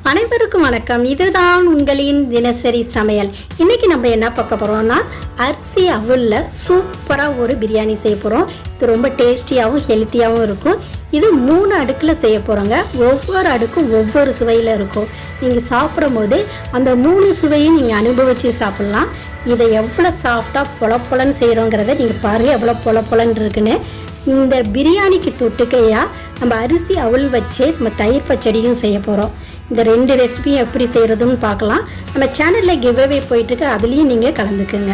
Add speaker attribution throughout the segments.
Speaker 1: அனைவருக்கும் வணக்கம். இதுதான் உங்களின் தினசரி சமையல். இன்னைக்கு நம்ம என்ன பார்க்க போறோம்னா அரிசி அவல்ல சூப்பராக ஒரு பிரியாணி செய்ய போகிறோம். இது ரொம்ப டேஸ்டியாகவும் ஹெல்த்தியாகவும் இருக்கும். இது 3 அடுக்கில் செய்ய போகிறோங்க. ஒவ்வொரு அடுக்கும் ஒவ்வொரு சுவையில் இருக்கும். நீங்கள் சாப்பிடும் போது அந்த 3 சுவையும் நீங்கள் அனுபவித்து சாப்பிட்லாம். இதை எவ்வளோ சாஃப்டாக பொலப்பொலன்னு செய்கிறோங்கிறத நீங்கள் பாருங்கள் எவ்வளோ பொலப்பொலன்னு இருக்குன்னு. இந்த பிரியாணிக்கு தொட்டுக்கையாக நம்ம அரிசி அவல் வச்சு நம்ம தயிர் பச்சடியும் செய்ய போகிறோம். இந்த 2 ரெசிபியும் எப்படி செய்கிறதுன்னு பார்க்கலாம். நம்ம சேனலில் கிவ்அவே போயிட்டுருக்கு, அதுலேயும் நீங்கள் கலந்துக்குங்க.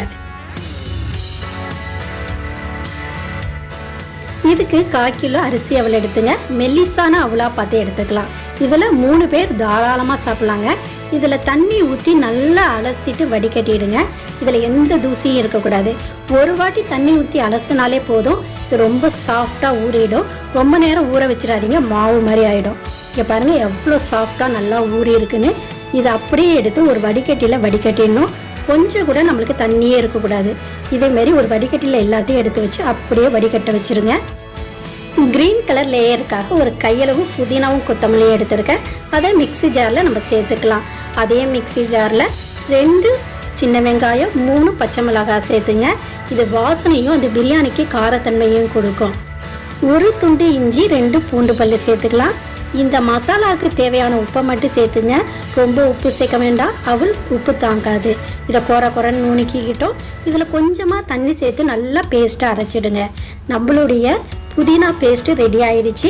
Speaker 1: இதுக்கு 1/4 கிலோ அரிசி அவல் எடுத்துங்க. மெல்லிசான அவலாக பார்த்து எடுத்துக்கலாம். இதில் 3 பேர் தாராளமாக சாப்பிட்லாங்க. இதில் தண்ணி ஊற்றி நல்லா அலசிட்டு வடிகட்டிடுங்க. இதில் எந்த தூசியும் இருக்கக்கூடாது. ஒரு வாட்டி தண்ணி ஊற்றி அலசினாலே போதும். இது ரொம்ப சாஃப்டாக ஊறிடும். ரொம்ப நேரம் ஊற வச்சிடாதீங்க, மாவு மாதிரி ஆகிடும். இங்கே பாருங்கள் எவ்வளோ சாஃப்டாக நல்லா ஊறி இருக்குன்னு. இதை அப்படியே எடுத்து ஒரு வடிகட்டியில் வடிகட்டிடணும். கொஞ்சம் கூட நம்மளுக்கு தண்ணியே இருக்கக்கூடாது. இதேமாரி ஒரு வடிகட்டியில் எல்லாத்தையும் எடுத்து வச்சு அப்படியே வடிகட்ட வச்சுருங்க. க்ரீன் கலர் லேயருக்காக ஒரு கையளவு புதினாவும் கொத்தமல்லியும் எடுத்துருக்கேன். அதை மிக்சி ஜாரில் நம்ம சேர்த்துக்கலாம். அதே மிக்சி ஜாரில் 2 சின்ன வெங்காயம், 3 பச்சை மிளகாய் சேர்த்துங்க. இது வாசனையும் அந்த பிரியாணிக்கு காரத்தன்மையும் கொடுக்கும். 1 துண்டு இஞ்சி, 2 பூண்டு பல்லு சேர்த்துக்கலாம். இந்த மசாலாவுக்கு தேவையான உப்பை மட்டும் சேர்த்துங்க. ரொம்ப உப்பு சேர்க்க வேண்டாம், அவள் உப்பு தாங்காது. இதை குறைன்னு நுணுக்கிக்கிட்டோம். இதில் கொஞ்சமாக தண்ணி சேர்த்து நல்லா பேஸ்ட்டாக அரைச்சிடுங்க. நம்மளுடைய புதினா பேஸ்ட்டு ரெடி ஆகிடுச்சு.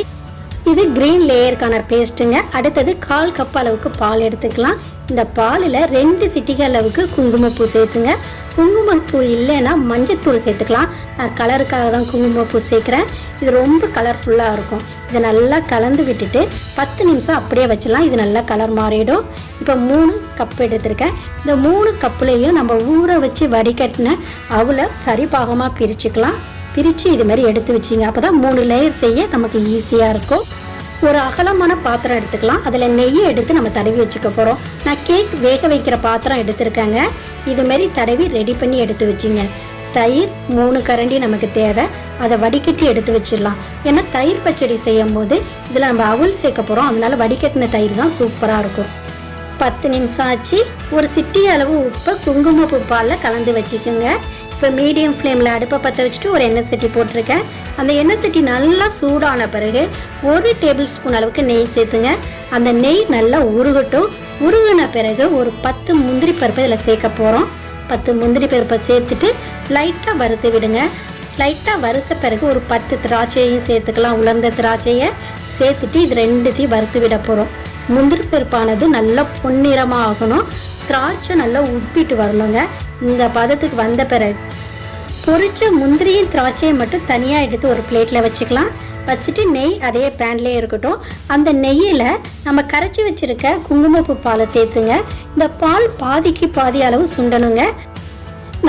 Speaker 1: இது க்ரீன் லேயருக்கான பேஸ்ட்டுங்க. அடுத்தது 1/4 கப் அளவுக்கு பால் எடுத்துக்கலாம். இந்த பாலில் 2 சிட்டிகை அளவுக்கு குங்குமப்பூ சேர்த்துங்க. குங்குமப்பூ இல்லைன்னா மஞ்சத்தூள் சேர்த்துக்கலாம். நான் கலருக்காக தான் குங்குமப்பூ சேர்க்குறேன். இது ரொம்ப கலர்ஃபுல்லாக இருக்கும். இதை நல்லா கலந்து விட்டுட்டு 10 நிமிஷம் அப்படியே வச்சிடலாம். இது நல்லா கலர் மாறிடும். இப்போ 3 கப் எடுத்திருக்கேன். இந்த 3 கப்புலேயும் நம்ம ஊற வச்சு வடிகட்டின அவலை சரிபாகமாக பிரிச்சுக்கலாம். பிரித்து இது மாதிரி எடுத்து வச்சிங்க. அப்போ தான் 3 லேயர் செய்ய நமக்கு ஈஸியாக இருக்கும். ஒரு அகலமான பாத்திரம் எடுத்துக்கலாம். அதில் நெய்யை எடுத்து நம்ம தடவி வச்சுக்க போகிறோம். நான் கேக் வேக வைக்கிற பாத்திரம் எடுத்துருக்கேங்க. இதுமாரி தடவி ரெடி பண்ணி எடுத்து வச்சிங்க. தயிர் 3 கரண்டி நமக்கு தேவை. அதை வடிகட்டி எடுத்து வச்சிடலாம். ஏன்னா தயிர் பச்சடி செய்யும் போது இதில் நம்ம அவல் சேர்க்க போகிறோம். அதனால வடிகட்டின தயிர் தான் சூப்பராக இருக்கும். 10 நிமிஷம் ஆச்சு. ஒரு சிட்டி அளவு உப்பை குங்குமப்பூ பாலில் கலந்து வச்சுக்கோங்க. இப்போ மீடியம் ஃப்ளேமில் அடுப்பை பற்ற வச்சுட்டு ஒரு எண்ணெய் சட்டி போட்டிருக்கேன். அந்த எண்ணெய் சட்டி நல்லா சூடான பிறகு 1 டேபிள் ஸ்பூன் அளவுக்கு நெய் சேர்த்துங்க. அந்த நெய் நல்லா உருகட்டும். உருகின பிறகு ஒரு 10 முந்திரி பருப்பு இதில் சேர்க்க போகிறோம். 10 முந்திரி பருப்பை சேர்த்துட்டு லைட்டாக வறுத்து விடுங்க. லைட்டாக வறுத்த பிறகு ஒரு 10 திராட்சையும் சேர்த்துக்கலாம். உலர்ந்த திராட்சையை சேர்த்துட்டு இது 2த்தையும் வறுத்து விட போகிறோம். முந்திரி பருப்பானது நல்லா பொன்னிறமாக ஆகணும். திராட்சை நல்லா உப்பிட்டு வரணுங்க. இந்த பதத்துக்கு வந்த பிறகு பொரிச்ச முந்திரியும் திராட்சையை மட்டும் தனியாக எடுத்து ஒரு பிளேட்டில் வச்சுக்கலாம். வச்சுட்டு நெய் அதே பேன்லேயே இருக்கட்டும். அந்த நெய்யில் நம்ம கரைச்சி வச்சுருக்க குங்குமப்பூ பாலை சேர்த்துங்க. இந்த பால் பாதிக்கு பாதி அளவு சுண்டணுங்க.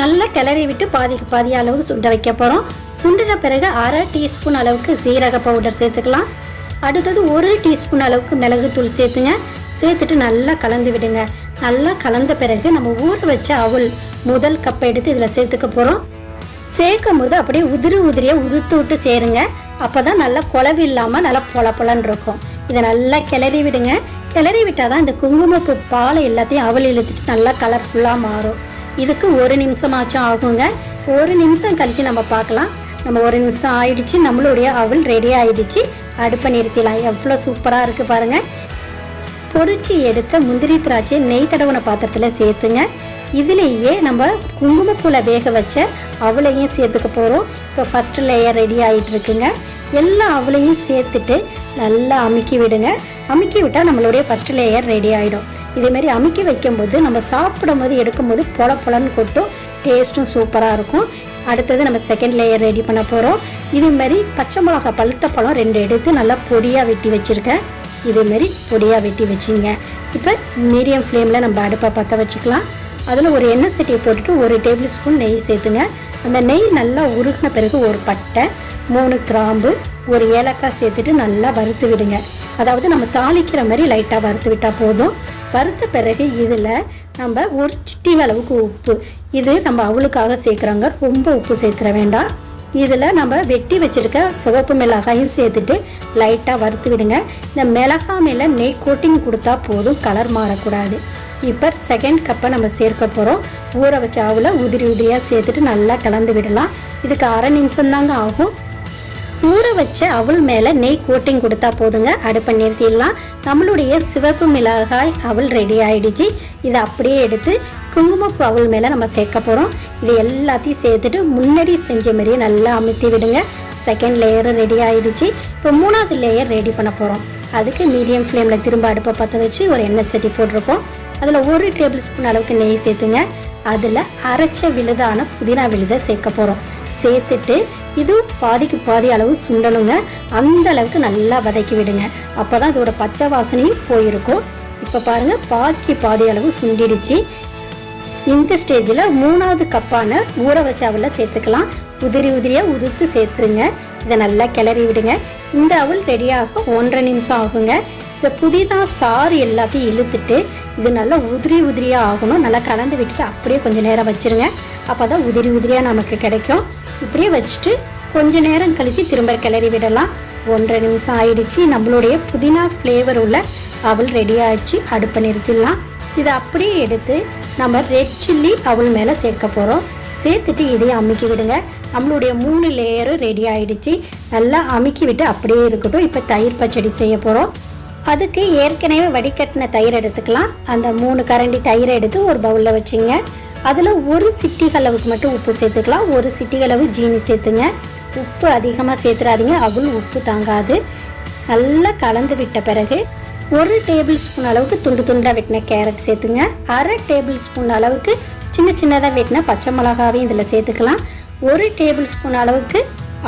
Speaker 1: நல்லா கிளறி விட்டு பாதிக்கு பாதி அளவு சுண்ட வைக்க போகிறோம். சுண்டின பிறகு 1/2 டீஸ்பூன் அளவுக்கு சீரக பவுடர் சேர்த்துக்கலாம். அடுத்தது 1 டீஸ்பூன் அளவுக்கு மிளகுத்தூள் சேர்த்துங்க. சேர்த்துட்டு நல்லா கலந்து விடுங்க. நல்லா கலந்த பிறகு நம்ம ஊற வச்ச அவல் முதல் கப்பை எடுத்து இதில் சேர்த்துக்க போகிறோம். சேர்க்கும் போது அப்படியே உதிரியாக உதுத்து விட்டு சேருங்க. அப்போ தான் நல்லா குழவு இல்லாமல் நல்லா பொலன்னு இருக்கும். இதை நல்லா கிளறி விடுங்க. கிளறி விட்டால் தான் இந்த குங்குமப்பூ பாலை எல்லாத்தையும் அவல் இழுத்துட்டு நல்லா கலர்ஃபுல்லாக மாறும். இதுக்கு 1 நிமிஷமாச்சும் ஆகுங்க. 1 நிமிஷம் கழித்து நம்ம பார்க்கலாம். நம்ம 1 நிமிஷம் ஆயிடுச்சு. நம்மளுடைய அவல் ரெடி ஆகிடுச்சு. அடுப்பை நிறுத்திடலாம். எவ்வளோ சூப்பராக இருக்குது பாருங்கள். பொரிச்சு எடுத்த முந்திரி திராட்சை நெய் தடவின பாத்திரத்தில் சேர்த்துங்க. இதுலேயே நம்ம குங்குமப்பூவில் வேக வச்ச அவளையும் சேர்த்துக்க போகிறோம். இப்போ ஃபஸ்ட்டு லேயர் ரெடி ஆகிட்டு இருக்குங்க. எல்லா அவளையும் சேர்த்துட்டு நல்லா அமுக்கி விடுங்க. அமுக்கி விட்டால் நம்மளுடைய ஃபஸ்ட்டு லேயர் ரெடி ஆகிடும். இதேமாரி அமுக்கி வைக்கும்போது நம்ம சாப்பிடும் போது எடுக்கும்போது பொலன்னு கொட்டும். டேஸ்ட்டும் சூப்பராக இருக்கும். அடுத்தது நம்ம செகண்ட் லேயர் ரெடி பண்ண போகிறோம். இதுமாரி பச்சை மிளகா பழுத்த பழம் 2 எடுத்து நல்லா பொடியாக வெட்டி வச்சுருக்கேன். இதேமாரி பொடியாக வெட்டி வச்சுங்க. இப்போ மீடியம் ஃப்ளேமில் நம்ம அடுப்பை பற்ற வச்சுக்கலாம். அதில் ஒரு எண்ணெய் சட்டியை போட்டுட்டு 1 டேபிள் ஸ்பூன் நெய் சேர்த்துங்க. அந்த நெய் நல்லா உருகின பிறகு ஒரு பட்டை, 3 கிராம்பு, 1 ஏலக்காய் சேர்த்துட்டு நல்லா வறுத்து விடுங்க. அதாவது நம்ம தாளிக்கிற மாதிரி லைட்டாக வறுத்து விட்டால் போதும். வறுத்த பிறகு இதில் நம்ம 1 சிட்டிகை அளவுக்கு உப்பு, இது நம்ம அவளுக்காக சேர்க்குறாங்க, ரொம்ப உப்பு சேர்த்துற வேண்டாம். இதில் நம்ம வெட்டி வச்சுருக்க சிவப்பு மிளகாயும் சேர்த்துட்டு லைட்டாக வறுத்து விடுங்க. இந்த மிளகாய் மேலே நெய் கோட்டிங் கொடுத்தா போதும், கலர் மாறக்கூடாது. இப்போ செகண்ட் கப்பை நம்ம சேர்க்க போகிறோம். ஊற வச்ச அவுல உதிரி உதிரியாக சேர்த்துட்டு நல்லா கலந்து விடலாம். இதுக்கு அரை நிமிஷம் தாங்க ஆகும். ஊற வச்ச அவல் மேலே நெய் கோட்டிங் கொடுத்தா போதுங்க. அடுப்பை நிறுத்திடலாம். நம்மளுடைய சிவப்பு மிளகாய் அவல் ரெடி ஆகிடுச்சு. இதை அப்படியே எடுத்து குங்குமப்பூ அவல் மேலே நம்ம சேர்க்க போகிறோம். இது எல்லாத்தையும் சேர்த்துட்டு முன்னாடி செஞ்ச மாதிரியே நல்லா அமுத்தி விடுங்க. செகண்ட் லேயரும் ரெடி ஆகிடுச்சு. இப்போ மூணாவது லேயர் ரெடி பண்ண போகிறோம். அதுக்கு மீடியம் ஃப்ளேமில் திரும்ப அடுப்பை பற்ற வச்சு ஒரு எண்ணெய் சட்டி போட்டிருக்கோம். அதில் 1 டேபிள் ஸ்பூன் அளவுக்கு நெய் சேர்த்துங்க. அதில் அரைச்ச விழுதான புதினா விழுதை சேர்க்க போகிறோம். சேர்த்துட்டு இது பாதிக்கு பாதி அளவு சுண்டணுங்க. அந்த அளவுக்கு நல்லா வதக்கி விடுங்க. அப்போ தான் இதோட பச்சை வாசனையும் போயிருக்கும். இப்போ பாருங்கள், பாதிக்கு பாதி அளவு சுண்டிடுச்சு. இந்த ஸ்டேஜில் 3வது கப்பான ஊற வச்ச அவலை சேர்த்துக்கலாம். உதிரி உதிரியாக உதிர்த்து சேர்த்துங்க. இதை நல்லா கிளறி விடுங்க. இந்த அவல் ரெடியாக 1.5 நிமிஷம் ஆகுங்க. இந்த புதினா சாறு எல்லாத்தையும் இழுத்துட்டு இது நல்லா உதிரி உதிரியாக ஆகணும். நல்லா கலந்து விட்டுட்டு அப்படியே கொஞ்சம் நேரம் வச்சுருங்க. அப்போ தான் உதிரி உதிரியாக நமக்கு கிடைக்கும். இப்படியே வச்சுட்டு கொஞ்சம் நேரம் கழித்து திரும்ப கிளறி விடலாம். 1.5 நிமிஷம் ஆயிடுச்சு. நம்மளுடைய புதினா ஃப்ளேவர் உள்ள அவல் ரெடி ஆகிடுச்சு. அடுப்பை நிறுத்திடலாம். இதை அப்படியே எடுத்து நம்ம ரெட் சில்லி அவல் மேலே சேர்க்க போகிறோம். சேர்த்துட்டு இதையும் அமுக்கி விடுங்க. நம்மளுடைய 3 லேயரும் ரெடி ஆகிடுச்சு. நல்லா அமுக்கி விட்டு அப்படியே இருக்கட்டும். இப்போ தயிர் பச்சடி செய்ய போகிறோம். அதுக்கு ஏற்கனவே வடிகட்டின தயிர் எடுத்துக்கலாம். அந்த 3 கரண்டி தயிரை எடுத்து ஒரு பவுலில் வச்சுங்க. அதில் 1 சிட்டிகை அளவுக்கு மட்டும் உப்பு சேர்த்துக்கலாம். 1 சிட்டிகை அளவு ஜீனி சேர்த்துங்க. உப்பு அதிகமாக சேர்த்துறாதீங்க, அவள் உப்பு தாங்காது. நல்லா கலந்து விட்ட பிறகு 1 டேபிள் ஸ்பூன் அளவுக்கு துண்டு துண்டாக வெட்டின கேரட் சேர்த்துங்க. அரை டேபிள் ஸ்பூன் அளவுக்கு சின்ன சின்னதாக வெட்டின பச்சை மிளகாவையும் இதில் சேர்த்துக்கலாம். 1 டேபிள் ஸ்பூன் அளவுக்கு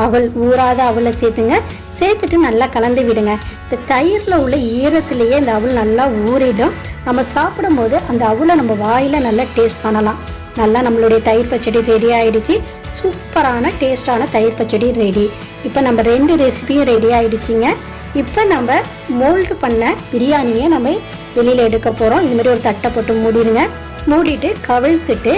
Speaker 1: அவல், ஊறாத அவலை சேர்த்துங்க. சேர்த்துட்டு நல்லா கலந்து விடுங்க. இந்த தயிரில் உள்ள ஈரத்துலேயே இந்த அவல் நல்லா ஊறிடும். நம்ம சாப்பிடும் போது அந்த அவலை நம்ம வாயில் நல்லா டேஸ்ட் பண்ணலாம். நல்லா நம்மளுடைய தயிர் பச்சடி ரெடி ஆகிடுச்சு. சூப்பரான டேஸ்டான தயிர் பச்சடி ரெடி. இப்போ நம்ம 2 ரெசிபியும் ரெடி ஆகிடுச்சிங்க. இப்போ நம்ம மோல்டு பண்ண பிரியாணியை நம்ம வெளியில் எடுக்க போகிறோம். இதுமாதிரி ஒரு தட்டை போட்டு மூடிடுங்க. மூடிட்டு கவிழ்த்துட்டு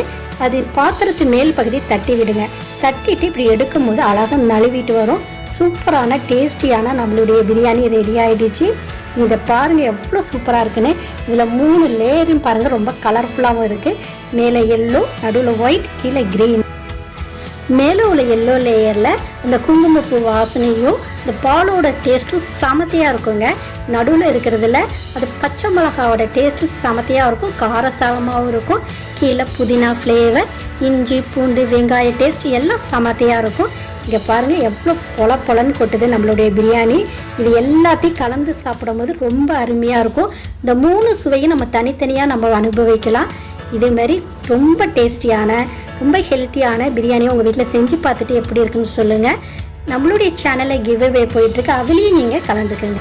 Speaker 1: அது பாத்திரத்து மேல் பகுதி தட்டி விடுங்க. தட்டிட்டு இப்படி எடுக்கும் போது அழகாக நழுவிட்டு வரும். சூப்பரான டேஸ்டியான நம்மளுடைய பிரியாணி ரெடி ஆகிடுச்சு. இதை பாருங்கள் எவ்வளோ சூப்பராக இருக்குன்னு. இதில் 3 லேயரும் பாருங்கள், ரொம்ப கலர்ஃபுல்லாகவும் இருக்குது. மேலே எல்லோ, நடுவில் ஒயிட், கீழே க்ரீன். மேலே உள்ள எல்லோ லேயரில் இந்த குங்குமப்பூ வாசனையும் இந்த பாலோட டேஸ்ட்டும் சமத்தையாக இருக்குங்க. நடுவில் இருக்கிறதுல அது பச்சை மிளகாவோட டேஸ்ட்டு சமத்தையாக இருக்கும், காரசாரமாகவும் இருக்கும். கீழே புதினா ஃப்ளேவர், இஞ்சி பூண்டு வெங்காய டேஸ்ட் எல்லாம் சமத்தையாக இருக்கும். இங்கே பாருங்கள் எவ்வளோ பொலன்னு கொட்டுது நம்மளுடைய பிரியாணி. இது எல்லாத்தையும் கலந்து சாப்பிடும்போது ரொம்ப அருமையாக இருக்கும். இந்த 3 சுவையும் நம்ம தனித்தனியாக நம்ம அனுபவிக்கலாம். இதேமாதிரி ரொம்ப டேஸ்டியான, ரொம்ப ஹெல்த்தியான பிரியாணியை உங்கள் வீட்டில் செஞ்சு பார்த்துட்டு எப்படி இருக்குன்னு சொல்லுங்கள். நம்மளுடைய சேனலில் கிவ் அவே போயிட்டுருக்கு, அதுலேயும் நீங்கள் கலந்துக்கங்க.